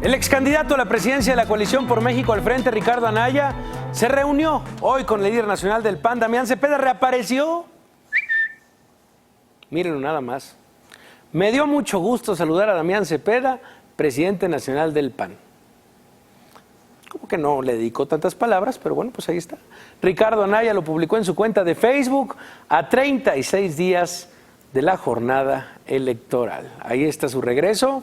El ex candidato a la presidencia de la coalición por México al frente, Ricardo Anaya, se reunió hoy con el líder nacional del PAN, Damián Cepeda. Reapareció. Mírenlo nada más. Me dio mucho gusto saludar a Damián Cepeda, presidente nacional del PAN. Como que no le dedicó tantas palabras, pero bueno, pues ahí está. Ricardo Anaya lo publicó en su cuenta de Facebook a 36 días de la jornada electoral. Ahí está su regreso.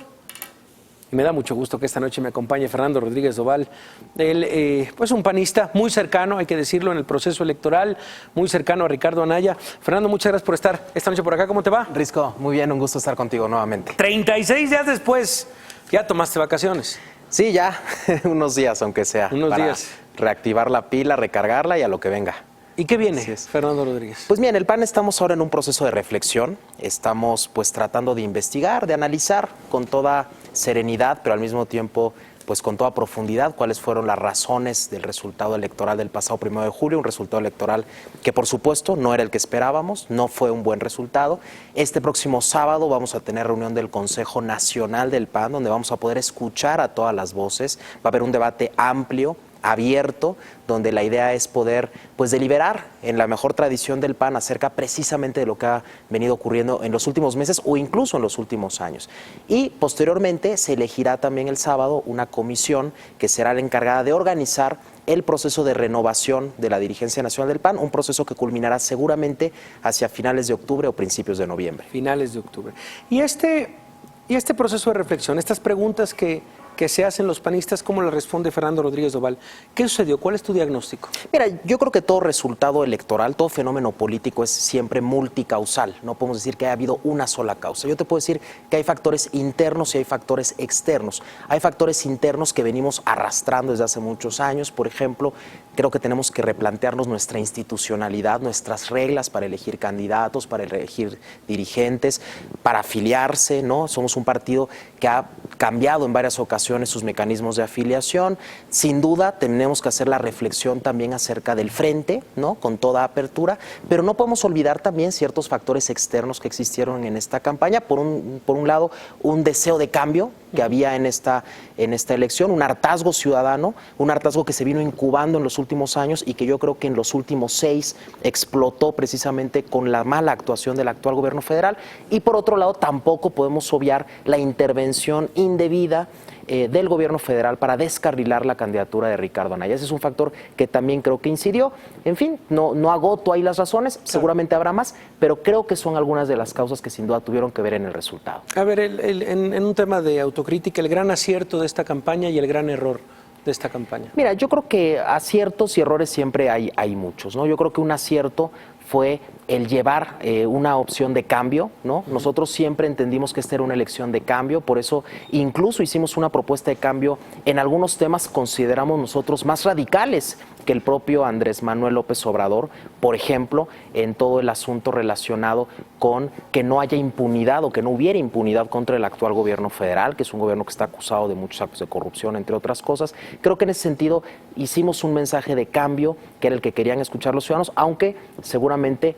Y me da mucho gusto que esta noche me acompañe Fernando Rodríguez Doval, él, pues un panista muy cercano, hay que decirlo, en el proceso electoral, muy cercano a Ricardo Anaya. Fernando, muchas gracias por estar esta noche por acá. ¿Cómo te va? Risco, muy bien, un gusto estar contigo nuevamente. 36 días después, ¿ya tomaste vacaciones? Sí, ya, unos días aunque sea. Unos para días. Reactivar la pila, recargarla y a lo que venga. ¿Y qué viene, Es. Fernando Rodríguez? Pues bien, el PAN estamos ahora en un proceso de reflexión, estamos pues tratando de investigar, de analizar con toda serenidad, pero al mismo tiempo pues con toda profundidad cuáles fueron las razones del resultado electoral del pasado 1 de julio, un resultado electoral que por supuesto no era el que esperábamos, no fue un buen resultado. Este próximo sábado vamos a tener reunión del Consejo Nacional del PAN, donde vamos a poder escuchar a todas las voces, va a haber un debate amplio, abierto, donde la idea es poder pues deliberar en la mejor tradición del PAN acerca precisamente de lo que ha venido ocurriendo en los últimos meses o incluso en los últimos años. Y posteriormente se elegirá también el sábado una comisión que será la encargada de organizar el proceso de renovación de la dirigencia nacional del PAN, un proceso que culminará seguramente hacia finales de octubre o principios de noviembre. Finales de octubre. Y este proceso de reflexión, estas preguntas que se hacen los panistas, ¿cómo le responde Fernando Rodríguez Doval? ¿Qué sucedió? ¿Cuál es tu diagnóstico? Mira, yo creo que todo resultado electoral, todo fenómeno político es siempre multicausal. No podemos decir que haya habido una sola causa. Yo te puedo decir que hay factores internos y hay factores externos. Hay factores internos que venimos arrastrando desde hace muchos años. Por ejemplo, creo que tenemos que replantearnos nuestra institucionalidad, nuestras reglas para elegir candidatos, para elegir dirigentes, para afiliarse, ¿no? Somos un partido que ha cambiado en varias ocasiones sus mecanismos de afiliación. Sin duda tenemos que hacer la reflexión también acerca del frente, ¿no? Con toda apertura, pero no podemos olvidar también ciertos factores externos que existieron en esta campaña. Por un lado, un deseo de cambio que había en esta elección, un hartazgo ciudadano, un hartazgo que se vino incubando en los últimos años y que yo creo que en los últimos 6 explotó precisamente con la mala actuación del actual gobierno federal. Y por otro lado, tampoco podemos obviar la intervención indebida del gobierno federal para descarrilar la candidatura de Ricardo Anaya. Ese es un factor que también creo que incidió. En fin, no agoto ahí las razones, seguramente habrá más, pero creo que son algunas de las causas que sin duda tuvieron que ver en el resultado. A ver, en un tema de autocrítica, el gran acierto de esta campaña y el gran error de esta campaña. Mira, yo creo que aciertos y errores siempre hay muchos, ¿no? Yo creo que un acierto fue el llevar una opción de cambio, ¿no? Nosotros siempre entendimos que esta era una elección de cambio, por eso incluso hicimos una propuesta de cambio en algunos temas consideramos nosotros más radicales que el propio Andrés Manuel López Obrador, por ejemplo, en todo el asunto relacionado con que no haya impunidad o que no hubiera impunidad contra el actual gobierno federal, que es un gobierno que está acusado de muchos actos de corrupción, entre otras cosas. Creo que en ese sentido hicimos un mensaje de cambio, que era el que querían escuchar los ciudadanos, aunque seguramente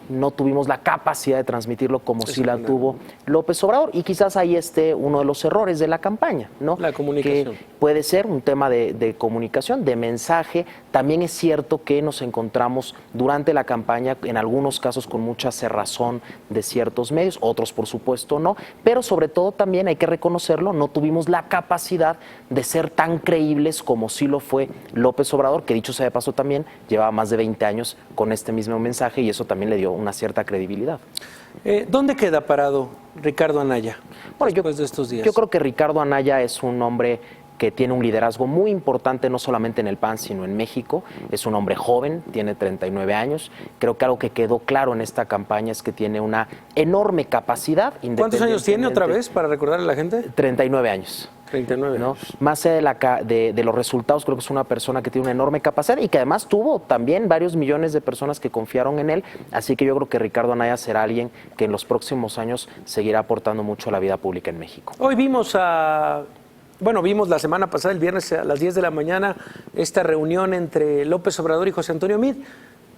no tuvimos la capacidad de transmitirlo como sí la tuvo López Obrador, y quizás ahí esté uno de los errores de la campaña, ¿no? La comunicación. Que puede ser un tema de comunicación, de mensaje. También es cierto que nos encontramos durante la campaña, en algunos casos con mucha cerrazón de ciertos medios, otros por supuesto no, pero sobre todo también hay que reconocerlo, no tuvimos la capacidad de ser tan creíbles como sí lo fue López Obrador, que dicho sea de paso también llevaba más de 20 años con este mismo mensaje y eso también le dio una cierta credibilidad. ¿Dónde queda parado Ricardo Anaya Bueno, después de estos días? Yo creo que Ricardo Anaya es un hombre que tiene un liderazgo muy importante no solamente en el PAN, sino en México. Es un hombre joven, tiene 39 años. Creo que algo que quedó claro en esta campaña es que tiene una enorme capacidad. ¿Cuántos años tiene otra vez, para recordarle a la gente? 39 años. 39 ¿no? años. Más allá de los resultados, creo que es una persona que tiene una enorme capacidad y que además tuvo también varios millones de personas que confiaron en él. Así que yo creo que Ricardo Anaya será alguien que en los próximos años seguirá aportando mucho a la vida pública en México. Hoy vimos vimos la semana pasada, el viernes a las 10 de la mañana, esta reunión entre López Obrador y José Antonio Meade.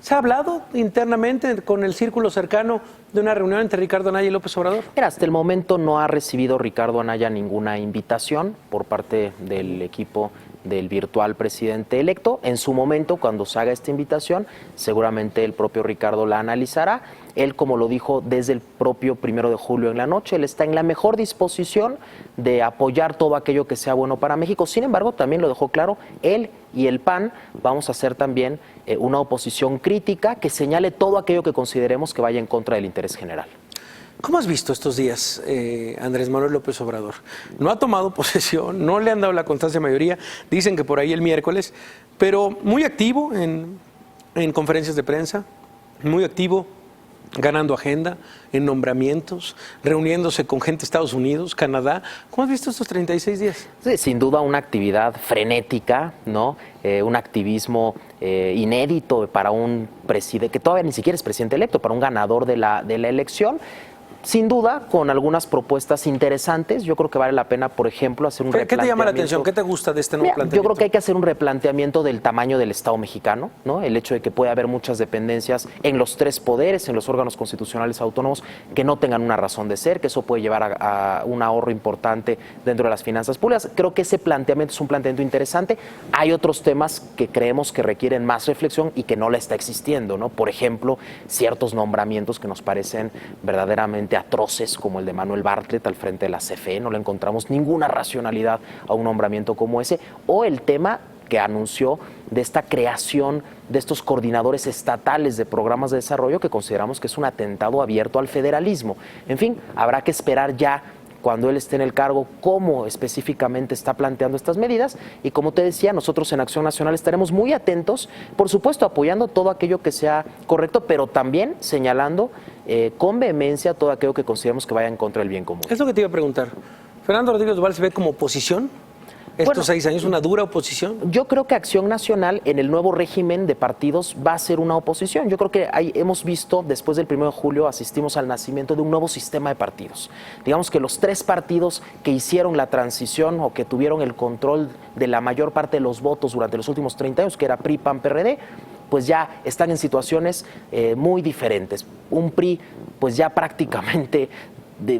¿Se ha hablado internamente con el círculo cercano de una reunión entre Ricardo Anaya y López Obrador? Mira, hasta el momento no ha recibido Ricardo Anaya ninguna invitación por parte del equipo del virtual presidente electo. En su momento, cuando se haga esta invitación, seguramente el propio Ricardo la analizará. Él, como lo dijo desde el propio 1 de julio en la noche, él está en la mejor disposición de apoyar todo aquello que sea bueno para México. Sin embargo, también lo dejó claro, él y el PAN vamos a hacer también una oposición crítica que señale todo aquello que consideremos que vaya en contra del interés general. ¿Cómo has visto estos días Andrés Manuel López Obrador? No ha tomado posesión, no le han dado la constancia mayoría, dicen que por ahí el miércoles, pero muy activo en conferencias de prensa, muy activo ganando agenda, en nombramientos, reuniéndose con gente de Estados Unidos, Canadá. ¿Cómo has visto estos 36 días? Sí, sin duda una actividad frenética, ¿no? Un activismo inédito para un presidente, que todavía ni siquiera es presidente electo, para un ganador de la elección. Sin duda, con algunas propuestas interesantes. Yo creo que vale la pena, por ejemplo, hacer un replanteamiento. ¿Qué te llama la atención? ¿Qué te gusta de este nuevo planteamiento? Yo creo que hay que hacer un replanteamiento del tamaño del Estado mexicano, ¿no? El hecho de que puede haber muchas dependencias en los tres poderes, en los órganos constitucionales autónomos, que no tengan una razón de ser, que eso puede llevar a un ahorro importante dentro de las finanzas públicas. Creo que ese planteamiento es un planteamiento interesante. Hay otros temas que creemos que requieren más reflexión y que no la está existiendo, ¿no? Por ejemplo, ciertos nombramientos que nos parecen verdaderamente atroces, como el de Manuel Bartlett al frente de la CFE, no le encontramos ninguna racionalidad a un nombramiento como ese, o el tema que anunció de esta creación de estos coordinadores estatales de programas de desarrollo, que consideramos que es un atentado abierto al federalismo. En fin, habrá que esperar ya, cuando él esté en el cargo, cómo específicamente está planteando estas medidas. Y como te decía, nosotros en Acción Nacional estaremos muy atentos, por supuesto apoyando todo aquello que sea correcto, pero también señalando con vehemencia todo aquello que consideremos que vaya en contra del bien común. Es lo que te iba a preguntar. ¿Fernando Rodríguez Duval se ve como oposición? ¿Estos 6 años una dura oposición? Yo creo que Acción Nacional en el nuevo régimen de partidos va a ser una oposición. Yo creo que hemos visto, después del 1 de julio, asistimos al nacimiento de un nuevo sistema de partidos. Digamos que los 3 partidos que hicieron la transición o que tuvieron el control de la mayor parte de los votos durante los últimos 30 años, que era PRI, PAN, PRD, pues ya están en situaciones muy diferentes. Un PRI pues ya prácticamente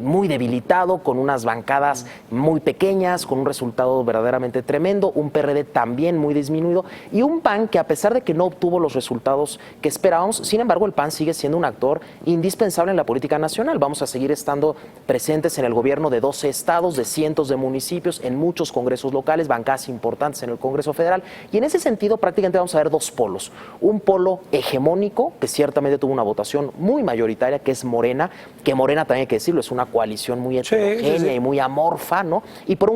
muy debilitado, con unas bancadas muy pequeñas, con un resultado verdaderamente tremendo, un PRD también muy disminuido y un PAN que, a pesar de que no obtuvo los resultados que esperábamos, sin embargo el PAN sigue siendo un actor indispensable en la política nacional. Vamos a seguir estando presentes en el gobierno de 12 estados, de cientos de municipios, en muchos congresos locales, bancadas importantes en el Congreso Federal, y en ese sentido prácticamente vamos a ver 2 polos. Un polo hegemónico, que ciertamente tuvo una votación muy mayoritaria, que es Morena, que Morena, también hay que decirlo, es una coalición muy heterogénea y muy amorfa, ¿no? Y por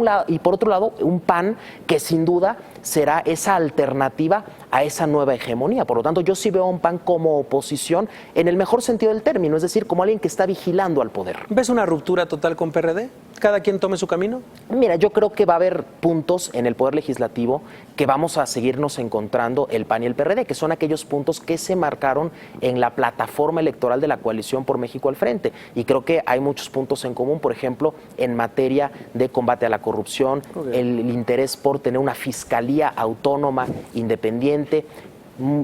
otro lado, un PAN que sin duda será esa alternativa a esa nueva hegemonía. Por lo tanto, yo sí veo a un PAN como oposición en el mejor sentido del término, es decir, como alguien que está vigilando al poder. ¿Ves una ruptura total con PRD? ¿Cada quien tome su camino? Mira, yo creo que va a haber puntos en el Poder Legislativo que vamos a seguirnos encontrando el PAN y el PRD, que son aquellos puntos que se marcaron en la plataforma electoral de la coalición por México al frente. Y creo que hay muchos puntos en común, por ejemplo, en materia de combate a la corrupción, el interés por tener una fiscalía autónoma, independiente,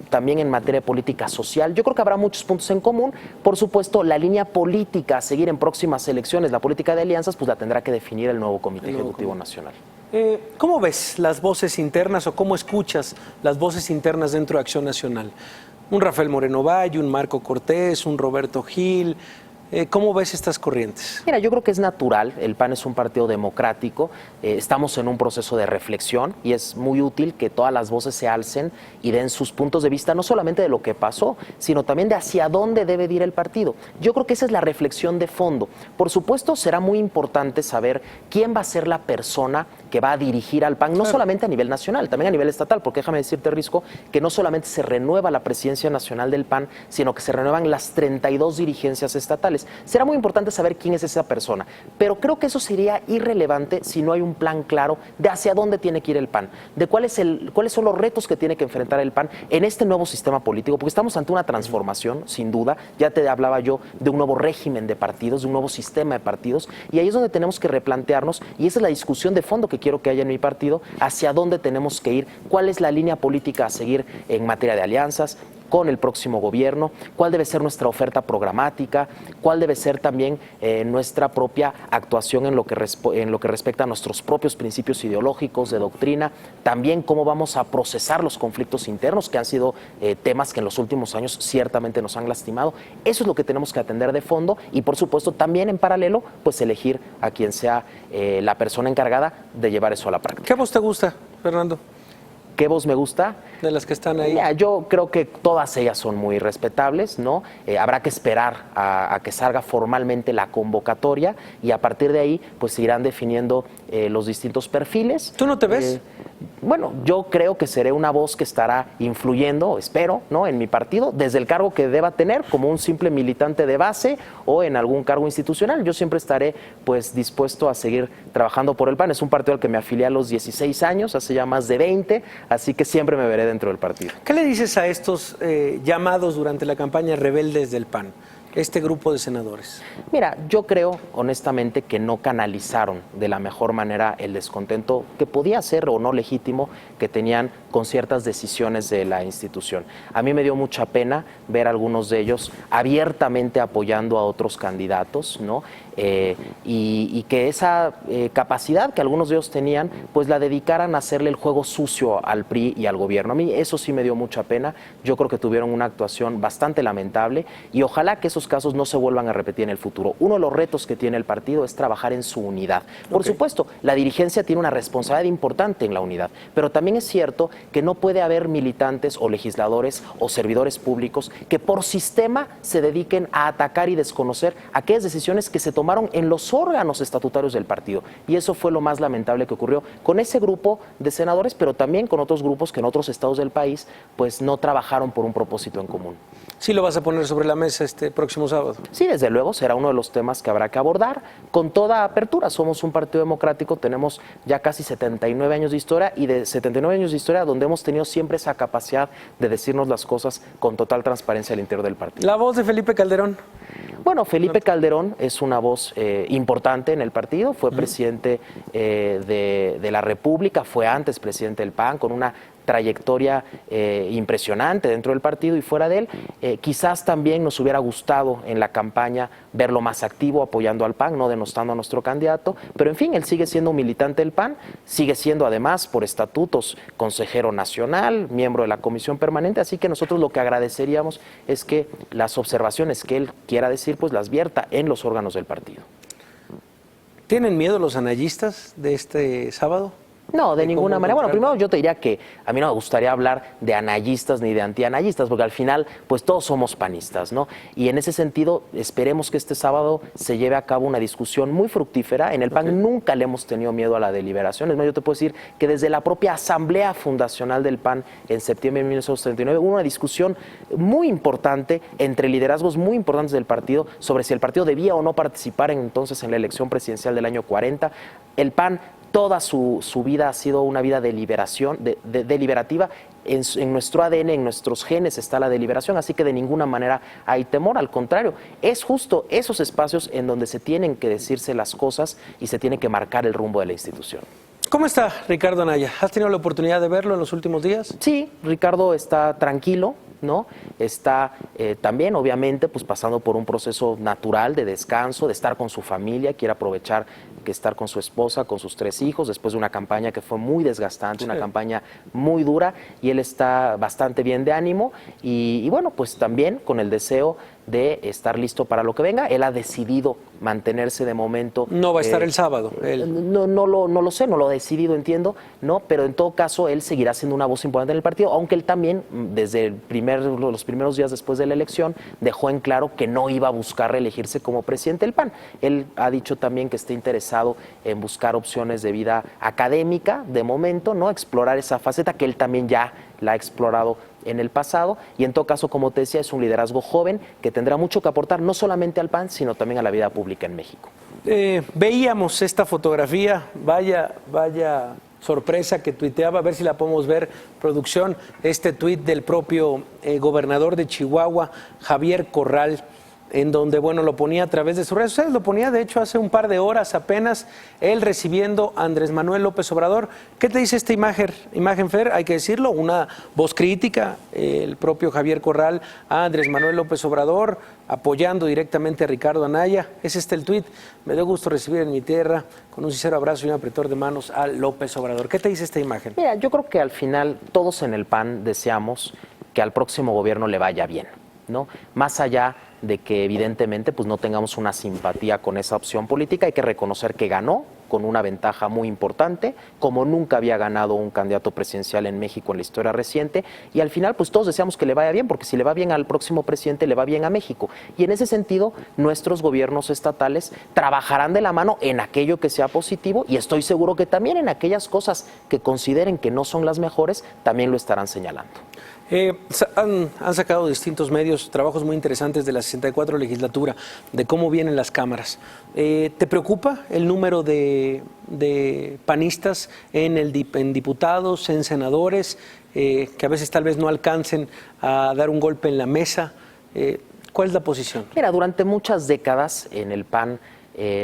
también en materia de política social. Yo creo que habrá muchos puntos en común. Por supuesto, la línea política a seguir en próximas elecciones, la política de alianzas, pues la tendrá que definir el nuevo Comité Ejecutivo Nacional. ¿Cómo ves las voces internas o cómo escuchas las voces internas dentro de Acción Nacional? Un Rafael Moreno Valle, un Marco Cortés, un Roberto Gil. ¿Cómo ves estas corrientes? Mira, yo creo que es natural, el PAN es un partido democrático, estamos en un proceso de reflexión y es muy útil que todas las voces se alcen y den sus puntos de vista, no solamente de lo que pasó, sino también de hacia dónde debe ir el partido. Yo creo que esa es la reflexión de fondo. Por supuesto, será muy importante saber quién va a ser la persona que va a dirigir al PAN, no solamente a nivel nacional, también a nivel estatal, porque déjame decirte, Risco, que no solamente se renueva la presidencia nacional del PAN, sino que se renuevan las 32 dirigencias estatales. Será muy importante saber quién es esa persona, pero creo que eso sería irrelevante si no hay un plan claro de hacia dónde tiene que ir el PAN, de cuáles son los retos que tiene que enfrentar el PAN en este nuevo sistema político, porque estamos ante una transformación, sin duda. Ya te hablaba yo de un nuevo régimen de partidos, de un nuevo sistema de partidos, y ahí es donde tenemos que replantearnos, y esa es la discusión de fondo que quiero que haya en mi partido, hacia dónde tenemos que ir, cuál es la línea política a seguir en materia de alianzas, con el próximo gobierno, cuál debe ser nuestra oferta programática, cuál debe ser también nuestra propia actuación en lo que respecta a nuestros propios principios ideológicos, de doctrina, también cómo vamos a procesar los conflictos internos, que han sido temas que en los últimos años ciertamente nos han lastimado. Eso es lo que tenemos que atender de fondo y, por supuesto, también en paralelo, pues elegir a quien sea la persona encargada de llevar eso a la práctica. ¿Qué voz te gusta, Fernando? ¿Qué voz me gusta? De las que están ahí. Mira, yo creo que todas ellas son muy respetables, ¿no? Habrá que esperar a que salga formalmente la convocatoria y a partir de ahí pues se irán definiendo los distintos perfiles. ¿Tú no te ves? Bueno, yo creo que seré una voz que estará influyendo, espero, ¿no?, en mi partido, desde el cargo que deba tener, como un simple militante de base o en algún cargo institucional. Yo siempre estaré pues dispuesto a seguir trabajando por el PAN. Es un partido al que me afilié a los 16 años, hace ya más de 20, así que siempre me veré dentro del partido. ¿Qué le dices a estos llamados durante la campaña rebeldes del PAN? Este grupo de senadores. Mira, yo creo honestamente que no canalizaron de la mejor manera el descontento que podía ser o no legítimo que tenían con ciertas decisiones de la institución. A mí me dio mucha pena ver a algunos de ellos abiertamente apoyando a otros candidatos, ¿no? Y que esa capacidad que algunos de ellos tenían, pues la dedicaran a hacerle el juego sucio al PRI y al gobierno. A mí eso sí me dio mucha pena. Yo creo que tuvieron una actuación bastante lamentable y ojalá que esos casos no se vuelvan a repetir en el futuro. Uno de los retos que tiene el partido es trabajar en su unidad. Por supuesto, la dirigencia tiene una responsabilidad importante en la unidad, pero también es cierto que no puede haber militantes o legisladores o servidores públicos que por sistema se dediquen a atacar y desconocer aquellas decisiones que se tomaron en los órganos estatutarios del partido. Y eso fue lo más lamentable que ocurrió con ese grupo de senadores, pero también con otros grupos que en otros estados del país pues no trabajaron por un propósito en común. ¿Sí lo vas a poner sobre la mesa este próximo sábado? Sí, desde luego, será uno de los temas que habrá que abordar con toda apertura. Somos un partido democrático, tenemos ya casi 79 años de historia y de 79 años de historia donde hemos tenido siempre esa capacidad de decirnos las cosas con total transparencia al interior del partido. La voz de Felipe Calderón. Bueno, Felipe Calderón es una voz importante en el partido, fue presidente de la República, fue antes presidente del PAN, con una trayectoria impresionante dentro del partido y fuera de él. Quizás también nos hubiera gustado en la campaña verlo más activo, apoyando al PAN, no denostando a nuestro candidato, pero en fin, él sigue siendo un militante del PAN, sigue siendo además por estatutos consejero nacional, miembro de la comisión permanente, así que nosotros lo que agradeceríamos es que las observaciones que él quiera decir, pues las vierta en los órganos del partido. ¿Tienen miedo los anayistas de este sábado? No, de ninguna manera. Bueno, primero yo te diría que a mí no me gustaría hablar de anayistas ni de antianayistas, porque al final, pues todos somos panistas, ¿no? Y en ese sentido, esperemos que este sábado se lleve a cabo una discusión muy fructífera. En el PAN nunca le hemos tenido miedo a la deliberación. Es más, yo te puedo decir que desde la propia asamblea fundacional del PAN en septiembre de 1939 hubo una discusión muy importante entre liderazgos muy importantes del partido sobre si el partido debía o no participar entonces en la elección presidencial del año 40. El PAN toda su vida ha sido una vida de deliberación, deliberativa. En nuestro ADN, en nuestros genes está la deliberación, así que de ninguna manera hay temor, al contrario, es justo esos espacios en donde se tienen que decirse las cosas y se tiene que marcar el rumbo de la institución. ¿Cómo está Ricardo Anaya? ¿Has tenido la oportunidad de verlo en los últimos días? Sí, Ricardo está tranquilo, ¿no? Está también, obviamente, pues pasando por un proceso natural de descanso, de estar con su familia, quiere aprovechar que estar con su esposa, con sus 3 hijos, después de una campaña que fue muy desgastante, una campaña muy dura, y él está bastante bien de ánimo y bueno, pues también con el deseo de estar listo para lo que venga. Él ha decidido mantenerse de momento. No va a estar el sábado. No lo sé, no lo ha decidido, entiendo, ¿no? Pero en todo caso, él seguirá siendo una voz importante en el partido, aunque él también, desde los primeros días después de la elección, dejó en claro que no iba a buscar reelegirse como presidente del PAN. Él ha dicho también que está interesado en buscar opciones de vida académica, de momento, ¿no? Explorar esa faceta que él también ya la ha explorado en el pasado, y en todo caso, como te decía, es un liderazgo joven que tendrá mucho que aportar no solamente al PAN, sino también a la vida pública en México. Veíamos esta fotografía, vaya sorpresa que tuiteaba, a ver si la podemos ver, producción, este tuit del propio gobernador de Chihuahua, Javier Corral. en donde, bueno, lo ponía a través de sus redes sociales, lo ponía de hecho hace un par de horas apenas, él recibiendo a Andrés Manuel López Obrador. ¿Qué te dice esta imagen, Fer? Hay que decirlo, una voz crítica, el propio Javier Corral a Andrés Manuel López Obrador, apoyando directamente a Ricardo Anaya. Es el tuit: me dio gusto recibir en mi tierra con un sincero abrazo y un apretón de manos a López Obrador. ¿Qué te dice esta imagen? Mira, yo creo que al final todos en el PAN deseamos que al próximo gobierno le vaya bien, ¿no? Más allá de que evidentemente pues no tengamos una simpatía con esa opción política, hay que reconocer que ganó con una ventaja muy importante, como nunca había ganado un candidato presidencial en México en la historia reciente, y al final pues todos deseamos que le vaya bien, porque si le va bien al próximo presidente, le va bien a México. Y en ese sentido, nuestros gobiernos estatales trabajarán de la mano en aquello que sea positivo, y estoy seguro que también en aquellas cosas que consideren que no son las mejores, también lo estarán señalando. Han sacado distintos medios trabajos muy interesantes de la 64 legislatura, de cómo vienen las cámaras. ¿Te preocupa el número de panistas en diputados, en senadores, que a veces tal vez no alcancen a dar un golpe en la mesa? ¿Cuál es la posición? Mira, durante muchas décadas en el PAN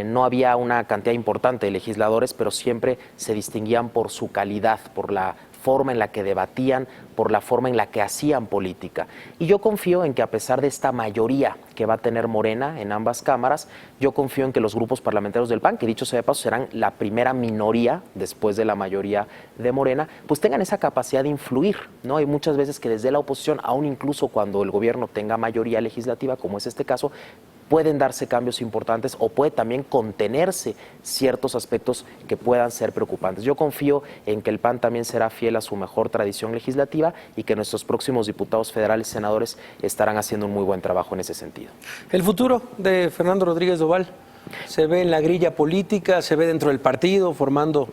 no había una cantidad importante de legisladores, pero siempre se distinguían por su calidad, por la forma en la que debatían, por la forma en la que hacían política. Y yo confío en que a pesar de esta mayoría que va a tener Morena en ambas cámaras, yo confío en que los grupos parlamentarios del PAN, que dicho sea de paso serán la primera minoría después de la mayoría de Morena, pues tengan esa capacidad de influir, ¿no? Hay muchas veces que desde la oposición, aún incluso cuando el gobierno tenga mayoría legislativa, como es este caso, pueden darse cambios importantes o puede también contenerse ciertos aspectos que puedan ser preocupantes. Yo confío en que el PAN también será fiel a su mejor tradición legislativa y que nuestros próximos diputados federales y senadores estarán haciendo un muy buen trabajo en ese sentido. El futuro de Fernando Rodríguez Doval se ve en la grilla política, se ve dentro del partido formando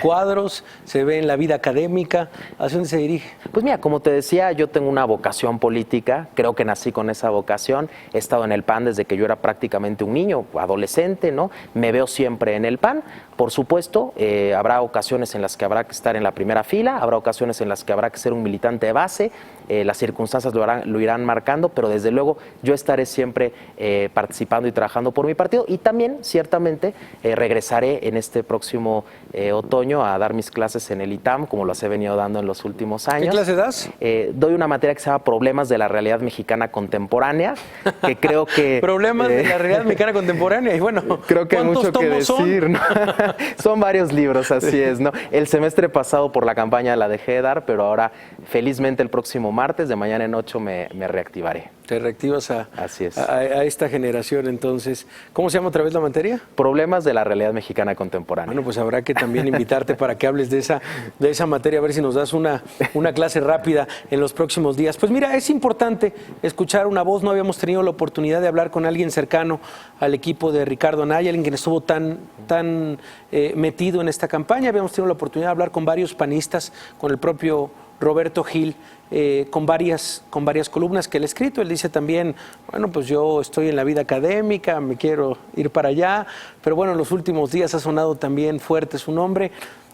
cuadros, se ve en la vida académica. ¿Hacia dónde se dirige? Pues mira, como te decía, yo tengo una vocación política, creo que nací con esa vocación, he estado en el PAN desde que yo era prácticamente un niño, adolescente, ¿no? Me veo siempre en el PAN, por supuesto, habrá ocasiones en las que habrá que estar en la primera fila, habrá ocasiones en las que habrá que ser un militante de base, las circunstancias lo irán marcando, pero desde luego yo estaré siempre participando y trabajando por mi partido, y también ciertamente regresaré en este próximo otoño a dar mis clases en el ITAM, como las he venido dando en los últimos años. ¿Qué clase das? Doy una materia que se llama Problemas de la Realidad Mexicana Contemporánea, que creo que... Problemas de la Realidad Mexicana Contemporánea, y bueno, creo que hay mucho que decir, ¿no? Son varios libros, así es, ¿no? El semestre pasado por la campaña la dejé de dar, pero ahora felizmente el próximo martes, de mañana en 8, me reactivaré. Te reactivas Así es. a esta generación, entonces. ¿Cómo se llama otra vez la materia? Problemas de la Realidad Mexicana Contemporánea. Bueno, pues habrá que también invitarte para que hables de esa materia, a ver si nos das una clase rápida en los próximos días. Pues mira, es importante escuchar una voz. No habíamos tenido la oportunidad de hablar con alguien cercano al equipo de Ricardo Anaya, alguien que estuvo tan metido en esta campaña. Habíamos tenido la oportunidad de hablar con varios panistas, con el propio Roberto Gil, con varias columnas que él ha escrito. Él dice también, bueno, pues yo estoy en la vida académica, me quiero ir para allá, pero bueno, en los últimos días ha sonado también fuerte su nombre.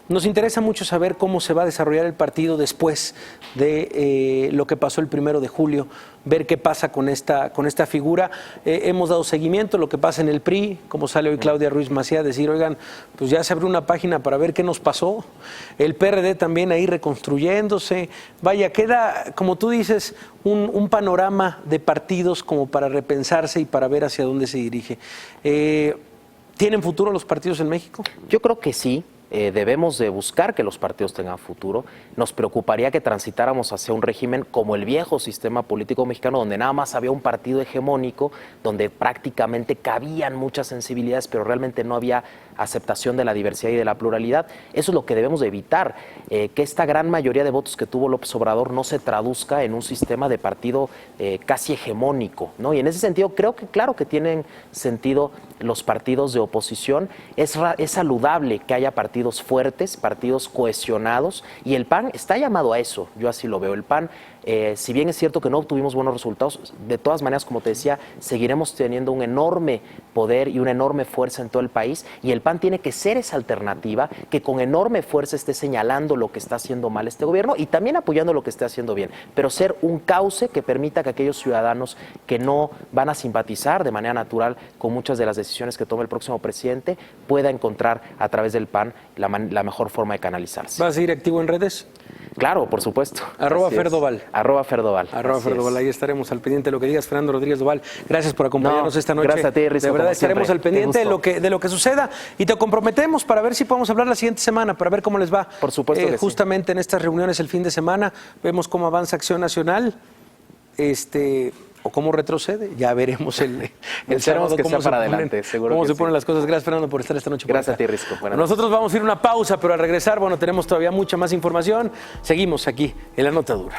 Nos interesa mucho saber cómo se va a desarrollar el partido después de lo que pasó el 1 de julio, ver qué pasa con esta figura. Hemos dado seguimiento a lo que pasa en el PRI, como sale hoy Claudia Ruiz Massieu a decir, oigan, pues ya se abrió una página para ver qué nos pasó. El PRD también ahí reconstruyéndose. Vaya, queda, como tú dices, un panorama de partidos como para repensarse y para ver hacia dónde se dirige. ¿Tienen futuro los partidos en México? Yo creo que sí. Debemos de buscar que los partidos tengan futuro. Nos preocuparía que transitáramos hacia un régimen como el viejo sistema político mexicano, donde nada más había un partido hegemónico, donde prácticamente cabían muchas sensibilidades, pero realmente no había aceptación de la diversidad y de la pluralidad. Eso es lo que debemos de evitar, que esta gran mayoría de votos que tuvo López Obrador no se traduzca en un sistema de partido casi hegemónico, ¿no? Y en ese sentido creo que claro que tienen sentido los partidos de oposición. Es saludable que haya partidos fuertes, partidos cohesionados, y el PAN está llamado a eso. Yo así lo veo. El PAN Si bien es cierto que no obtuvimos buenos resultados, de todas maneras, como te decía, seguiremos teniendo un enorme poder y una enorme fuerza en todo el país, y el PAN tiene que ser esa alternativa que con enorme fuerza esté señalando lo que está haciendo mal este gobierno y también apoyando lo que esté haciendo bien, pero ser un cauce que permita que aquellos ciudadanos que no van a simpatizar de manera natural con muchas de las decisiones que tome el próximo presidente pueda encontrar a través del PAN la mejor forma de canalizarse. ¿Vas a seguir activo en redes? Claro, por supuesto. @Ferdoval. @Ferdoval. @Ferdoval. Ahí estaremos al pendiente de lo que digas, Fernando Rodríguez Doval. Gracias por acompañarnos esta noche. Gracias a ti, Risco. De verdad, estaremos siempre. al pendiente de lo que suceda y te comprometemos para ver si podemos hablar la siguiente semana, para ver cómo les va. Por supuesto que justamente en estas reuniones el fin de semana vemos cómo avanza Acción Nacional. O cómo retrocede, ya veremos el sábado que cómo sea para adelante, seguro cómo que se sí. ponen las cosas. Gracias, Fernando, por estar esta noche. Gracias a ti, Risco. Nosotros vamos a ir a una pausa, pero al regresar, bueno, tenemos todavía mucha más información. Seguimos aquí en La Nota Dura.